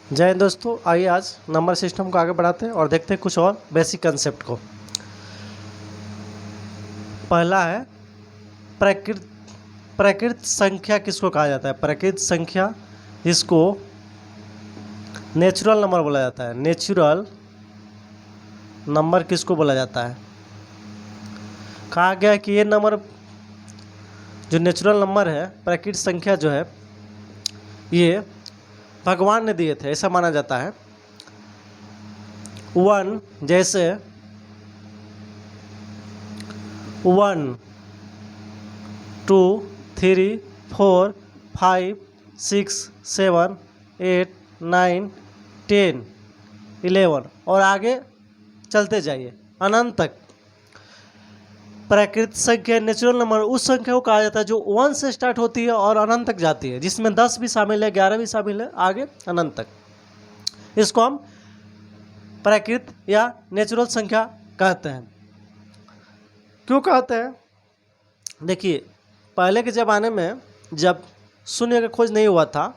जय हिंद दोस्तों, आइए आज नंबर सिस्टम को आगे बढ़ाते हैं और देखते हैं कुछ और बेसिक कंसेप्ट को। पहला है प्रकृत प्रकृत संख्या किसको कहा जाता है। प्रकृत संख्या इसको नेचुरल नंबर बोला जाता है। नेचुरल नंबर किसको बोला जाता है? कहा गया है कि ये नंबर जो नेचुरल नंबर है, प्रकृत संख्या जो है, ये भगवान ने दिए थे, ऐसा माना जाता है। 1 जैसे 1 2 3 4 5 6 7 8 9 10 11 और आगे चलते जाइए अनंत तक। प्राकृतिक संख्या नेचुरल नंबर उस संख्या को कहा जाता है जो 1 से स्टार्ट होती है और अनंत तक जाती है, जिसमें 10 भी शामिल है, 11 भी शामिल है, आगे अनंत तक। इसको हम प्राकृत या नेचुरल संख्या कहते हैं। क्यों कहते हैं? देखिए, पहले के ज़माने में जब शून्य का खोज नहीं हुआ था,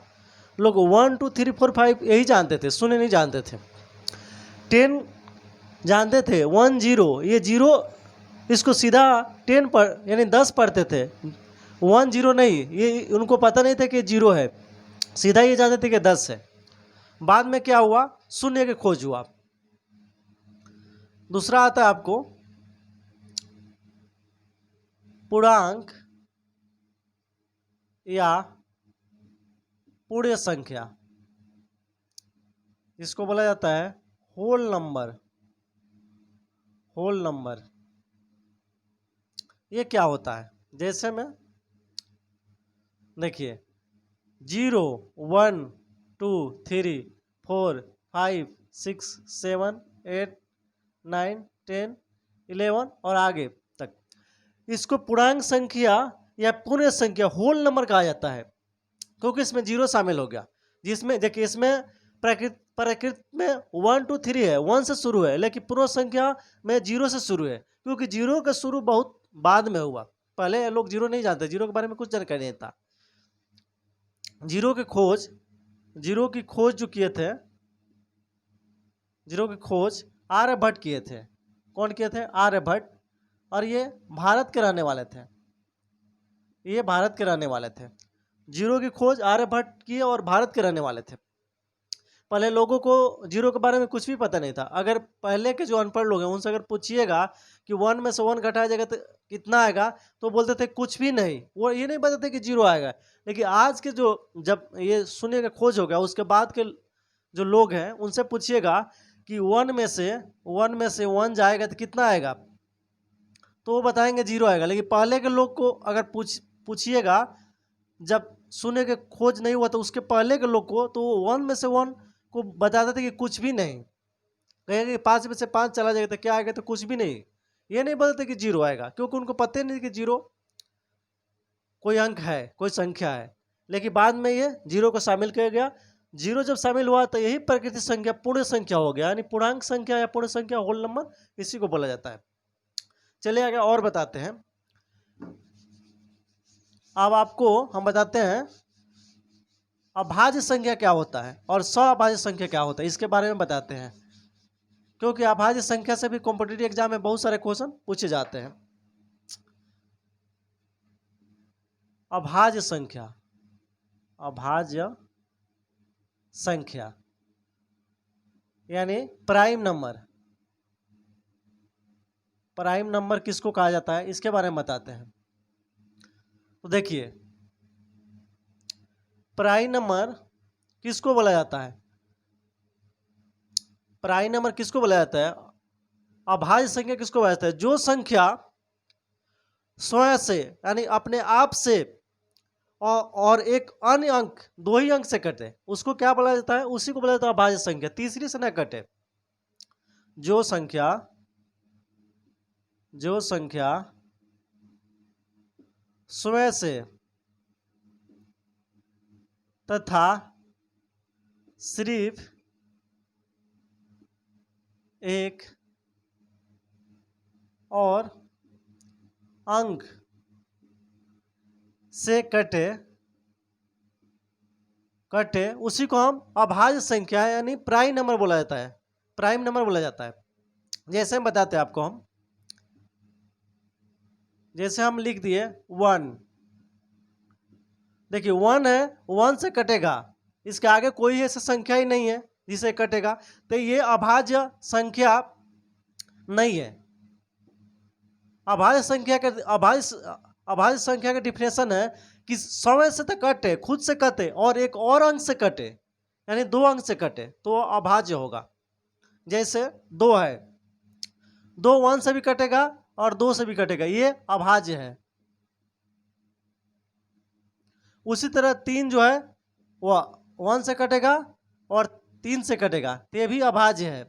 लोग 1 2 3 4 5 यही जानते थे, शून्य नहीं जानते थे। 10 जानते थे, 1 0, ये 0 इसको सीधा 10 पर यानी 10 पढ़ते थे, 1 0 नहीं, ये उनको पता नहीं था कि 0 है, सीधा ये जानते थे कि 10 है। बाद में क्या हुआ? शून्य की खोज हुआ। दूसरा आता है आपको पूर्णांक या पूर्ण संख्या, इसको बोला जाता है होल नंबर। होल नंबर ये क्या होता है? जैसे में देखिए 0 1 2 3 4 5 6 7 8 9 10 11 और आगे तक, इसको पूर्णांक संख्या या पूर्ण संख्या होल नंबर कहा जाता है, क्योंकि इसमें 0 शामिल हो गया। जिसमें देखिए, इसमें प्रकृत में 1 2 3 है, 1 से शुरू है, लेकिन पूर्ण संख्या में 0 से शुरू है, क्योंकि 0 का शुरू बहुत बाद में हुआ। पहले लोग 0 नहीं जानते, 0 के बारे में कुछ जानकारी नहीं था। 0 की खोज जो किए थे, 0 की खोज आर्यभट्ट किए थे। कौन किए थे? आर्यभट्ट। और ये भारत के रहने वाले थे। ये भारत के रहने वाले थे। 0 की खोज आर्यभट्ट किए और भारत के रहने वाले थे। पहले लोगों को 0 के बारे में कुछ भी पता नहीं था। अगर पहले के जो अनपढ़ लोग हैं उनसे अगर पूछिएगा कि 1 में से 1 घटाया जाएगा तो कितना आएगा, तो बोलते थे कुछ भी नहीं, वो ये नहीं बताते कि 0 आएगा। लेकिन आज के जो जब ये शून्य का खोज हो गया, उसके बाद के जो लोग हैं उनसे पूछिएगा कि 1 में से 1 जाएगा तो कितना आएगा, तो वो बताएंगे 0 आएगा। लेकिन पहले के लोग को अगर पूछिएगा, जब शून्य के खोज नहीं हुआ तो उसके पहले के लोग को, तो 1 में से 1 को बताते थे कि कुछ भी नहीं। कहेंगे 5 में से 5 चला जाएगा तो क्या आएगा, तो कुछ भी नहीं। ये नहीं बताते कि 0 आएगा, क्योंकि उनको पता ही नहीं कि 0 कोई अंक है, कोई संख्या है। लेकिन बाद में ये 0 को शामिल किया गया। 0 जब शामिल हुआ तो यही प्रकृति संख्या पूर्ण संख्या हो गया, यानी पूर्णांक संख्या या पूर्ण संख्या, होल नंबर, इसी को बोला जाता है। चलिए आगे और बताते हैं। अब आपको हम बताते हैं अभाज्य संख्या क्या होता है और सअभाज्य संख्या क्या होता है, इसके बारे में बताते हैं। क्योंकि अभाज्य संख्या से भी कॉम्पिटिटिव एग्जाम में बहुत सारे क्वेश्चन पूछे जाते हैं। अभाज्य संख्या, अभाज्य संख्या यानी प्राइम नंबर। प्राइम नंबर किसको कहा जाता है, इसके बारे में बताते हैं। तो देखिए, प्राइम नंबर किसको बोला जाता है? प्राइम नंबर किसको बोला जाता है? अभाज्य संख्या किसको बोला जाता है? जो संख्या स्वयं से यानी अपने आप से और एक अन्य अंक, 2 ही अंक से कटे, उसको क्या बोला जाता है? उसी को बोला जाता है अभाज्य संख्या। तीसरी से न कटे। जो संख्या स्वयं से तथा सिर्फ एक और अंक से कटे कटे उसी को हम अभाज्य संख्या यानी प्राइम नंबर बोला जाता है, प्राइम नंबर बोला जाता है। जैसे हम बताते हैं आपको, हम जैसे हम लिख दिए 1, देखिए 1 है, 1 से कटेगा, इसके आगे कोई ऐसा संख्या ही नहीं है जिसे कटेगा, तो ये अभाज्य संख्या नहीं है। अभाज्य संख्या का डिफिनेशन है कि समय से तो कटे, खुद से कटे और एक और अंक से कटे, यानी 2 अंक से कटे तो अभाज्य होगा। जैसे 2 है, 2 1 से भी कटेगा और 2 से भी कटेगा, ये अभाज्य है। उसी तरह 3 जो है वो 1 से कटेगा और 3 से कटेगा, तो ये भी अभाज्य है।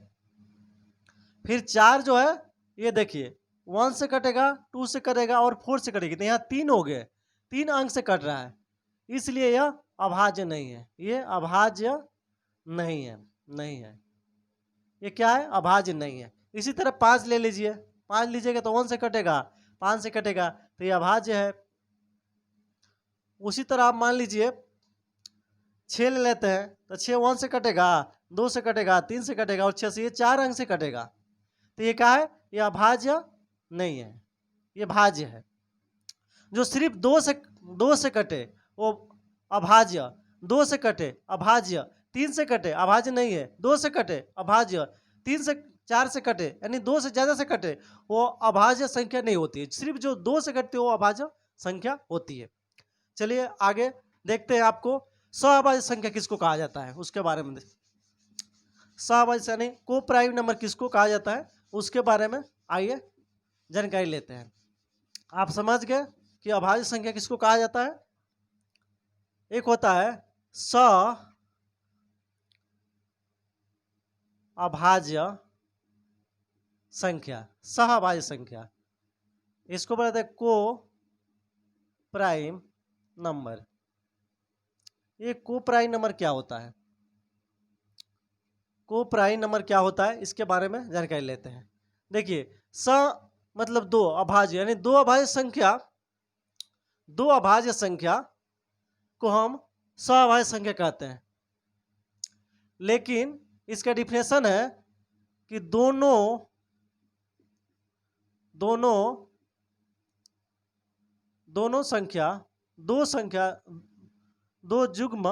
फिर 4 जो है ये देखिए 1 से कटेगा, 2 से कटेगा और 4 से कटेगी, तो यहाँ 3 हो गए, 3 अंक से कट रहा है, इसलिए यह अभाज्य नहीं है, ये अभाज्य नहीं है, नहीं है, ये क्या है, अभाज्य नहीं है। इसी तरह 5 ले लीजिए, 5 लीजिएगा तो 1 से कटेगा, 5 से कटेगा, तो ये अभाज्य है। उसी तरह आप मान लीजिए 6 ले लेते हैं, तो 6 1 से कटेगा, 2 से कटेगा, 3 से कटेगा और 6 से, ये 4 अंक से कटेगा, तो ये क्या है, ये अभाज्य नहीं है, ये भाज्य है। जो सिर्फ 2 से कटे वो अभाज्य, 2 से कटे अभाज्य, 3 से कटे अभाज्य नहीं है, 2 से कटे अभाज्य, 3 से 4 से कटे यानी 2 से ज़्यादा से कटे वो अभाज्य संख्या नहीं होती है, सिर्फ जो 2 से कटते वो अभाज्य संख्या होती है। चलिए आगे देखते हैं आपको सहअभाज्य संख्या किसको कहा जाता है उसके बारे में। सहअभाज्य यानी को प्राइम नंबर किसको कहा जाता है उसके बारे में आइए जानकारी लेते हैं। आप समझ गए कि अभाज्य संख्या किसको कहा जाता है। एक होता है सहअभाज्य संख्या, सहअभाज्य संख्या, इसको बोलते हैं को प्राइम नंबर। ये को प्राइम नंबर क्या होता है, को प्राइम नंबर क्या होता है इसके बारे में जानकारी लेते हैं। देखिए मतलब 2 अभाज्य यानी 2 अभाज्य संख्या, 2 अभाज्य संख्या को हम सहअभाज्य संख्या कहते हैं। लेकिन इसका डिफिनेशन है कि दोनों संख्या, दो युग्म,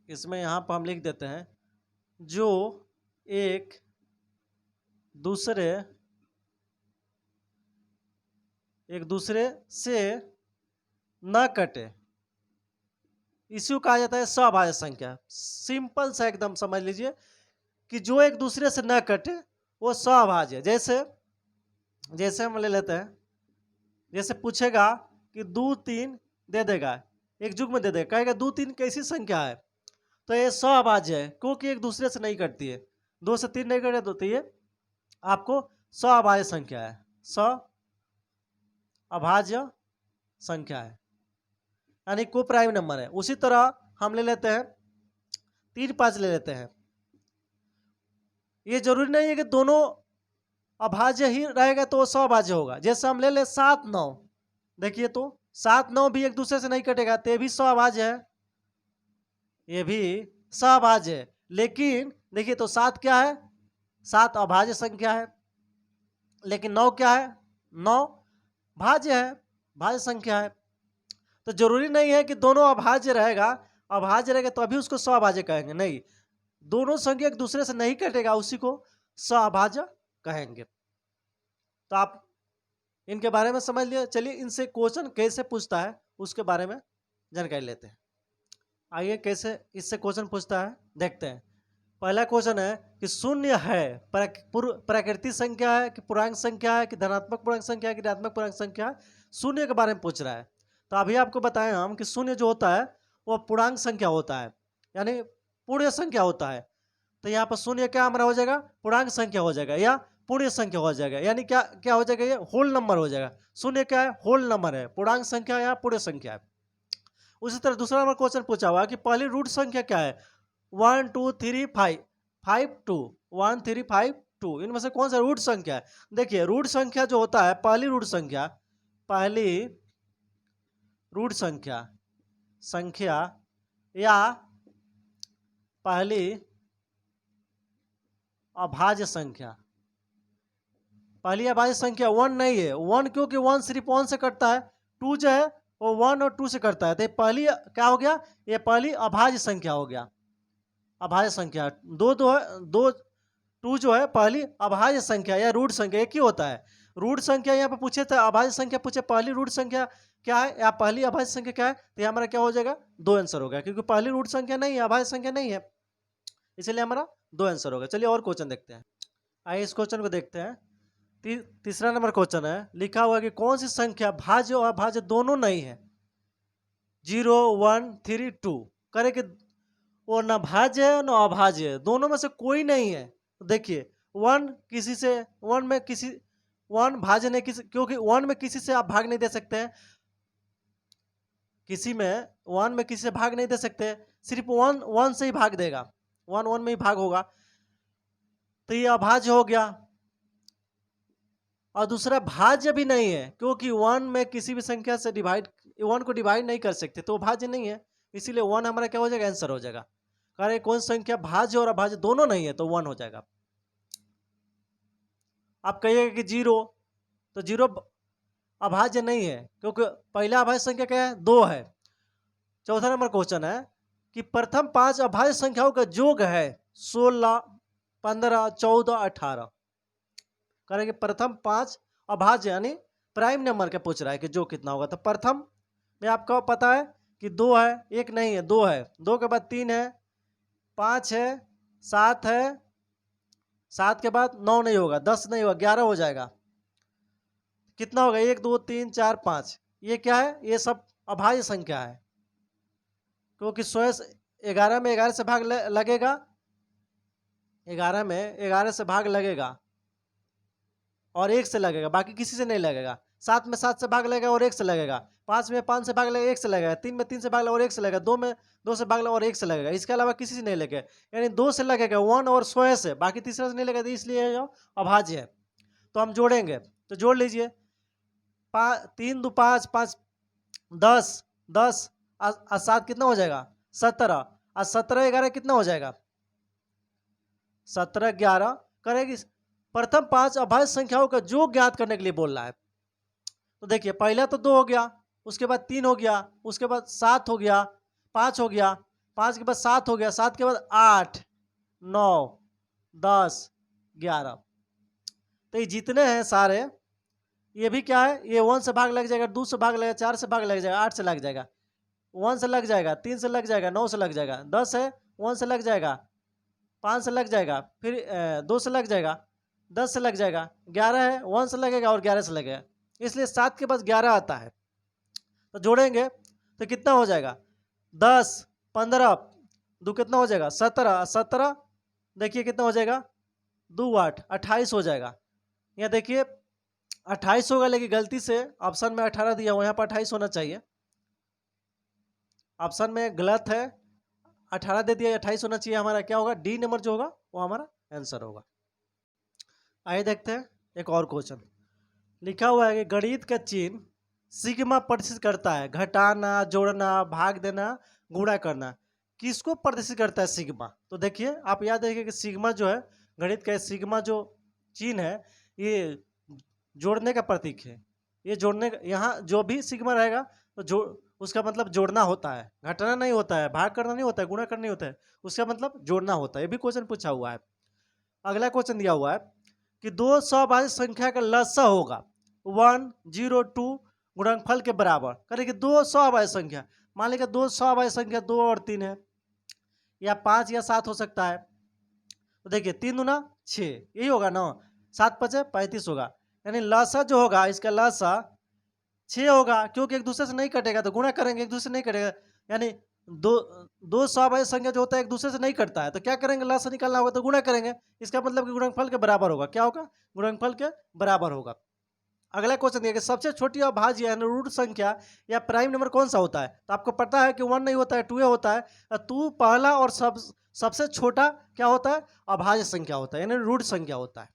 इसमें यहां पर हम लिख देते हैं, जो एक दूसरे से न कटे, इसी को कहा जाता है सहअभाज्य संख्या। सिंपल सा एकदम समझ लीजिए कि जो एक दूसरे से न कटे वो सहअभाज्य है। जैसे हम ले लेते हैं, जैसे पूछेगा कि 2 3 दे देगा, एक युग्म दे देगा, कहेगा 2 3 कैसी संख्या है, तो ये सहअभाज्य है क्योंकि एक दूसरे से नहीं कटती है, 2 से 3 नहीं कटे तो ये आपको सहअभाज्य संख्या है, सहअभाज्य संख्या है यानी को प्राइम नंबर है। उसी तरह हम ले लेते हैं 3 5 ले लेते हैं। ये जरूरी नहीं है कि दोनों अभाज्य ही रहेगा तो सहअभाज्य होगा। जैसे हम ले ले 7 9, देखिए तो 7 9 भी एक दूसरे से नहीं कटेगा तो ये भी सहअभाज्य है, ये भी सहअभाज्य है। लेकिन देखिए तो 7 क्या है, 7 अभाज्य संख्या है, लेकिन 9 क्या है, 9 भाज्य है, भाज्य संख्या है। तो जरूरी नहीं है कि दोनों अभाज्य रहेगा तो अभी उसको सहअभाज्य कहेंगे, नहीं, दोनों संख्या एक दूसरे से नहीं कटेगा उसी को सहअभाज्य कहेंगे। तो आप इनके बारे में समझ लिया। चलिए इनसे क्वेश्चन कैसे पूछता है उसके बारे में जानकारी लेते हैं। आइए कैसे इससे क्वेश्चन पूछता है देखते हैं। पहला क्वेश्चन है कि शून्य है प्राकृतिक संख्या है कि पूर्णांक संख्या है कि धनात्मक पूर्णांक संख्या है कि ऋणात्मक पूर्णांक संख्या है, शून्य के बारे में पूछ रहा है। तो अभी आपको बताएं हम कि शून्य जो होता है वो पूर्णांक संख्या होता है, यानी पूर्ण संख्या होता है। तो यहाँ पर शून्य क्या हमारा हो जाएगा, पूर्णांक संख्या हो जाएगा या पूर्ण संख्या हो जाएगा, यानी क्या क्या हो जाएगा, ये होल नंबर हो जाएगा। शून्य क्या है, होल नंबर है, पूर्णांक संख्या या पूर्ण संख्या है। उसी तरह दूसरा नंबर क्वेश्चन पूछा हुआ कि पहली रूट संख्या क्या है, 1 2 3 5 5 2 1 3 5 2, इनमें से कौन सा रूट संख्या है। देखिए रूट संख्या जो होता है, पहली रूट रूट संख्या संख्या या पहली अभाज्य संख्या। पहली अभाज्य संख्या 1 नहीं है, 1 क्योंकि 1 सिर्फ 1 से कटता है, 2 जो है वो 1 और 2 से कटता है, तो पहली क्या हो गया, ये पहली अभाज्य संख्या हो गया। अभाज्य संख्या दो है, 2 जो है पहली अभाज्य संख्या या रूट संख्या, एक ही होता है। रूट संख्या यहाँ पे पूछे थे, अभाज्य संख्या पूछे, पहली रूट संख्या क्या है या पहली अभाज्य संख्या क्या है, तो हमारा क्या हो जाएगा, 2 आंसर हो गया, क्योंकि पहली रूट संख्या नहीं है, अभाज्य संख्या नहीं है, इसलिए हमारा 2 आंसर होगा। चलिए और क्वेश्चन देखते हैं। आइए इस क्वेश्चन को देखते हैं। तीसरा नंबर क्वेश्चन है, लिखा हुआ है कि कौन सी संख्या भाज्य और अभाज्य दोनों नहीं है। 0, 1, 3, 2 करे कि वो न भाज्य है न अभाज्य है, दोनों में से कोई नहीं है। तो देखिए 1 भाज्य नहीं, क्योंकि 1 में किसी से आप भाग नहीं दे सकते हैं, 1 में किसी से भाग नहीं दे सकते, सिर्फ 1 से ही भाग देगा, 1 में ही भाग होगा, तो ये अभाज्य हो गया। और दूसरा भाज्य भी नहीं है, क्योंकि 1 में किसी भी संख्या से 1 को डिवाइड नहीं कर सकते, तो भाज्य नहीं है, इसीलिए 1 हमारा क्या हो जाएगा, आंसर हो जाएगा। अरे कौन संख्या भाज्य और अभाज्य दोनों नहीं है, तो 1 हो जाएगा। आप कहिएगा कि 0, तो 0 अभाज्य नहीं है, क्योंकि पहला अभाज्य संख्या क्या है, 2 है। चौथा नंबर क्वेश्चन है कि प्रथम 5 अभाज्य संख्याओं का योग है 16, 15, 14, 18। करेंगे प्रथम 5 अभाज्य यानी प्राइम नंबर का पूछ रहा है कि जो कितना होगा, तो प्रथम में आपको पता है कि 2 है, 1 नहीं है, 2 है, 2 के बाद 3 है, 5 है, 7 है, 7 के बाद 9 नहीं होगा, 10 नहीं होगा, 11 हो जाएगा। कितना होगा, 1, 2, 3, 4, 5, ये क्या है, ये सब अभाज्य संख्या है, क्योंकि 11 में 11 से भाग लगेगा, 11 में 11 से भाग लगेगा और 1 से लगेगा, बाकी किसी से नहीं लगेगा। 7 में 7 से भाग लगेगा और 1 से लगेगा, 5 में 5 से भाग लगेगा, 1 से लगेगा, 3 में 3 से भाग लगेगा और 1 से लगेगा, 2 में 2 से भाग लगेगा और 1 से लगेगा, इसके अलावा किसी से नहीं लगेगा, यानी 2 से लगेगा, 1 और 100 से, बाकी तीसरा से नहीं लगेगा, इसलिए अभाज्य है। तो हम जोड़ेंगे, तो जोड़ लीजिए, 3 2 5 5 10 10 और 7 कितना हो जाएगा, 17, और 17 11 कितना हो जाएगा, 17 11 करेगी। प्रथम 5 अभाज्य संख्याओं का योग ज्ञात करने के लिए बोल रहा है। तो देखिए पहला तो 2 हो गया, उसके बाद 3 हो गया, उसके बाद 7 हो गया, 5 हो गया, 5 के बाद 7 हो गया, 7 के बाद 8 9 10 11, तो ये जितने हैं सारे, ये भी क्या है, ये 1 से भाग लग जाएगा, 2 से भाग लगेगा, 4 से भाग लग जाएगा, 8 से लग जाएगा, 1 से लग जाएगा, 3 से लग जाएगा, 9 से लग जाएगा, 10 है 1 से लग जाएगा, 5 से लग जाएगा, फिर 2 से लग जाएगा, 10 से लग जाएगा, 11 है 1 से लगेगा और 11 से लगेगा, इसलिए 7 के पास 11 आता है। तो जोड़ेंगे तो कितना हो जाएगा, 10 15 2 कितना हो जाएगा, 17 17, देखिए कितना हो जाएगा, 2 8 28 हो जाएगा। यहाँ देखिए 28 होगा, लेकिन गलती से ऑप्शन में 18 दिया हुआ, यहाँ पर 28 होना चाहिए, ऑप्शन में गलत है, 18 दे दिया, 28 होना चाहिए। हमारा क्या होगा, डी नंबर जो होगा वो हमारा आंसर होगा। आइए देखते हैं एक और क्वेश्चन। लिखा हुआ है कि गणित का चिन्ह सिग्मा प्रदर्शित करता है, घटाना, जोड़ना, भाग देना, गुणा करना, किसको प्रदर्शित करता है सिग्मा। तो देखिए आप याद रखिए कि सिग्मा जो है, गणित का सिग्मा जो चिन्ह है, ये जोड़ने का प्रतीक है, ये जोड़ने का, यहाँ जो भी सिग्मा रहेगा तो जो उसका मतलब जोड़ना होता है, घटाना नहीं होता है, भाग करना नहीं होता है, गुणा करना नहीं होता है, उसका मतलब जोड़ना होता है। ये भी क्वेश्चन पूछा हुआ है। अगला क्वेश्चन दिया हुआ है कि 2 सभाज्य संख्या का लसा होगा 1 0 2 गुणनफल के बराबर। करेंगे 2 सभाज्य संख्या, मान लीजिए 2 सभाज्य संख्या 2 और 3 है, या 5 या 7 हो सकता है। तो देखिए 3 दूना 6, यही होगा ना, 7 5 35 होगा, यानी लसा जो होगा, इसका लसा 6 होगा, क्योंकि एक दूसरे से नहीं कटेगा, तो गुणा करेंगे, एक दूसरे से नहीं कटेगा, यानी दो सभाज्य संख्या जो होता है एक दूसरे से नहीं कटता है, तो क्या करेंगे, लसा निकालना होगा तो गुणा करेंगे, इसका मतलब कि गुणनफल के बराबर होगा। क्या होगा, गुणनफल के बराबर होगा। अगला क्वेश्चन दिया कि सबसे छोटी अभाज्य यानी रूट संख्या या प्राइम नंबर कौन सा होता है। तो आपको पता है कि 1 नहीं होता है, 2 होता है, 2 पहला और सबसे छोटा क्या होता है, अभाज्य संख्या होता है, यानी रूट संख्या होता है।